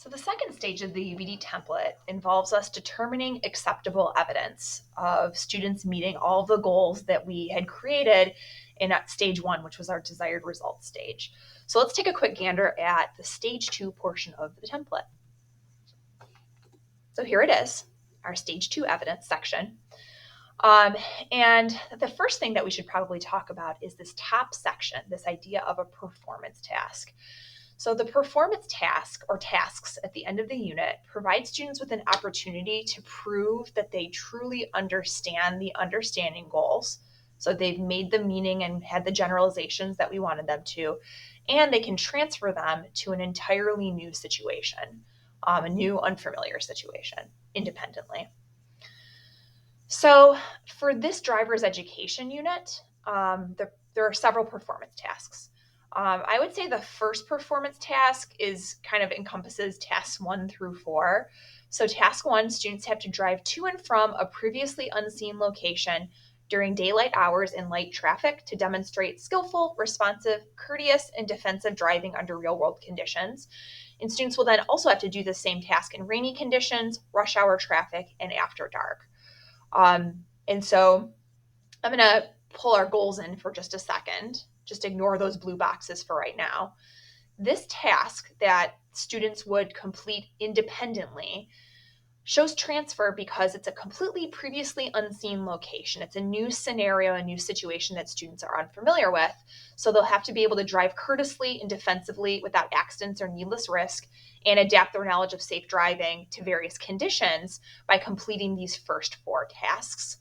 So the second stage of the UVD template involves us determining acceptable evidence of students meeting all the goals that we had created in stage one, which was our desired results stage. So let's take a quick gander at the stage two portion of the template. So here it is, our stage two evidence section. And the first thing that we should probably talk about is this top section, this idea of a performance task. So the performance task or tasks at the end of the unit provide students with an opportunity to prove that they truly understand the understanding goals. So they've made the meaning and had the generalizations that we wanted them to, and they can transfer them to an entirely new situation, a new unfamiliar situation independently. So for this driver's education unit, there are several performance tasks. I would say the first performance task kind of encompasses tasks 1 through 4. So task 1, students have to drive to and from a previously unseen location during daylight hours in light traffic to demonstrate skillful, responsive, courteous, and defensive driving under real-world conditions. And students will then also have to do the same task in rainy conditions, rush hour traffic, and after dark. And so I'm going to pull our goals in for just a second. Just ignore those blue boxes for right now. This task that students would complete independently shows transfer because it's a completely previously unseen location. It's a new scenario, a new situation that students are unfamiliar with. So they'll have to be able to drive courteously and defensively without accidents or needless risk and adapt their knowledge of safe driving to various conditions by completing these first 4 tasks.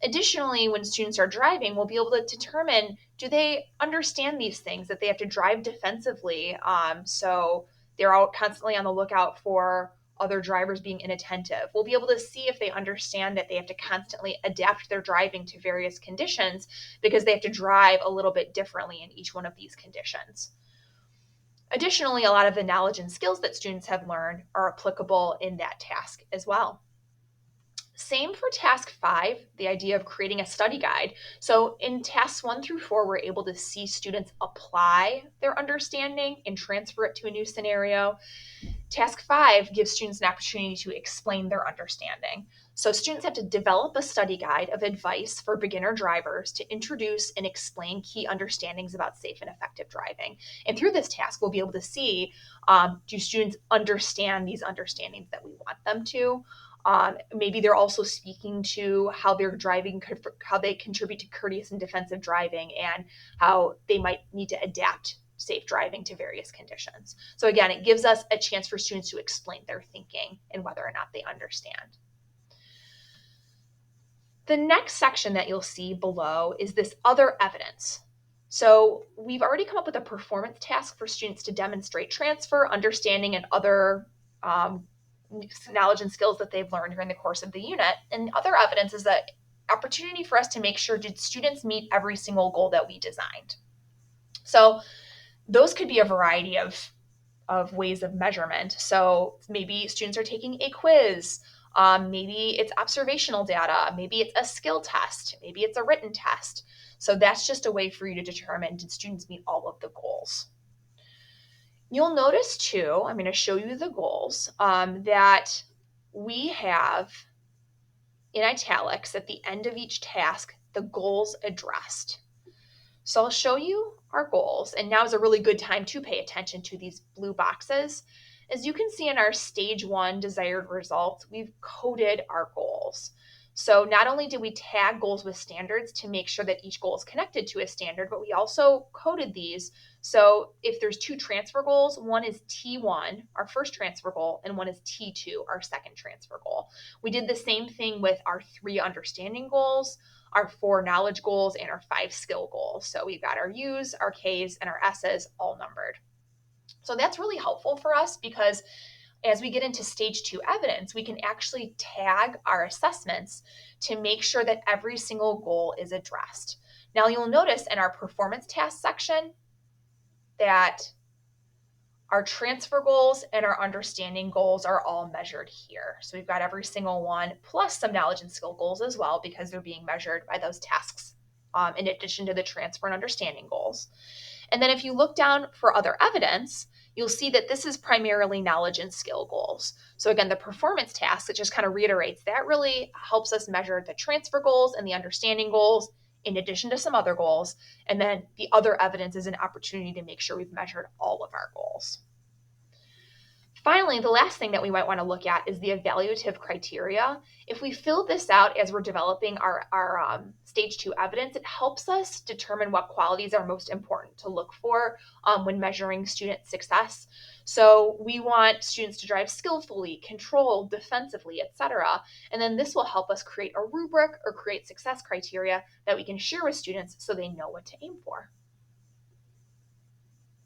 Additionally, when students are driving, we'll be able to determine, do they understand these things, that they have to drive defensively? So they're out constantly on the lookout for other drivers being inattentive. We'll be able to see if they understand that they have to constantly adapt their driving to various conditions because they have to drive a little bit differently in each one of these conditions. Additionally, a lot of the knowledge and skills that students have learned are applicable in that task as well. Same for task 5, the idea of creating a study guide. So in tasks 1 through 4, we're able to see students apply their understanding and transfer it to a new scenario. Task 5 gives students an opportunity to explain their understanding. So students have to develop a study guide of advice for beginner drivers to introduce and explain key understandings about safe and effective driving. And through this task, we'll be able to see, do students understand these understandings that we want them to? Maybe they're also speaking to how they're driving, how they contribute to courteous and defensive driving, and how they might need to adapt safe driving to various conditions. So again, it gives us a chance for students to explain their thinking and whether or not they understand. The next section that you'll see below is this other evidence. So we've already come up with a performance task for students to demonstrate transfer, understanding, and other knowledge and skills that they've learned during the course of the unit. And other evidence is that opportunity for us to make sure, did students meet every single goal that we designed? So those could be a variety of ways of measurement. So maybe students are taking a quiz. Maybe it's observational data. Maybe it's a skill test. Maybe it's a written test. So that's just a way for you to determine, did students meet all of the goals? You'll notice too, I'm going to show you the goals, that we have in italics at the end of each task, the goals addressed. So I'll show you our goals, and now is a really good time to pay attention to these blue boxes. As you can see in our stage 1 desired results, we've coded our goals. So not only did we tag goals with standards to make sure that each goal is connected to a standard, but we also coded these. So if there's 2 transfer goals, one is T1, our first transfer goal, and one is T2, our second transfer goal. We did the same thing with our 3 understanding goals, our 4 knowledge goals, and our 5 skill goals. So we've got our U's, our K's, and our S's all numbered. So that's really helpful for us because as we get into stage 2 evidence, we can actually tag our assessments to make sure that every single goal is addressed. Now you'll notice in our performance task section that our transfer goals and our understanding goals are all measured here. So we've got every single one, plus some knowledge and skill goals as well, because they're being measured by those tasks, in addition to the transfer and understanding goals. And then if you look down for other evidence, you'll see that this is primarily knowledge and skill goals. So again, the performance task, it just kind of reiterates that really helps us measure the transfer goals and the understanding goals in addition to some other goals. And then the other evidence is an opportunity to make sure we've measured all of our goals. Finally, the last thing that we might want to look at is the evaluative criteria. If we fill this out as we're developing our stage 2 evidence, it helps us determine what qualities are most important to look for when measuring student success. So we want students to drive skillfully, controlled, defensively, etc. And then this will help us create a rubric or create success criteria that we can share with students so they know what to aim for.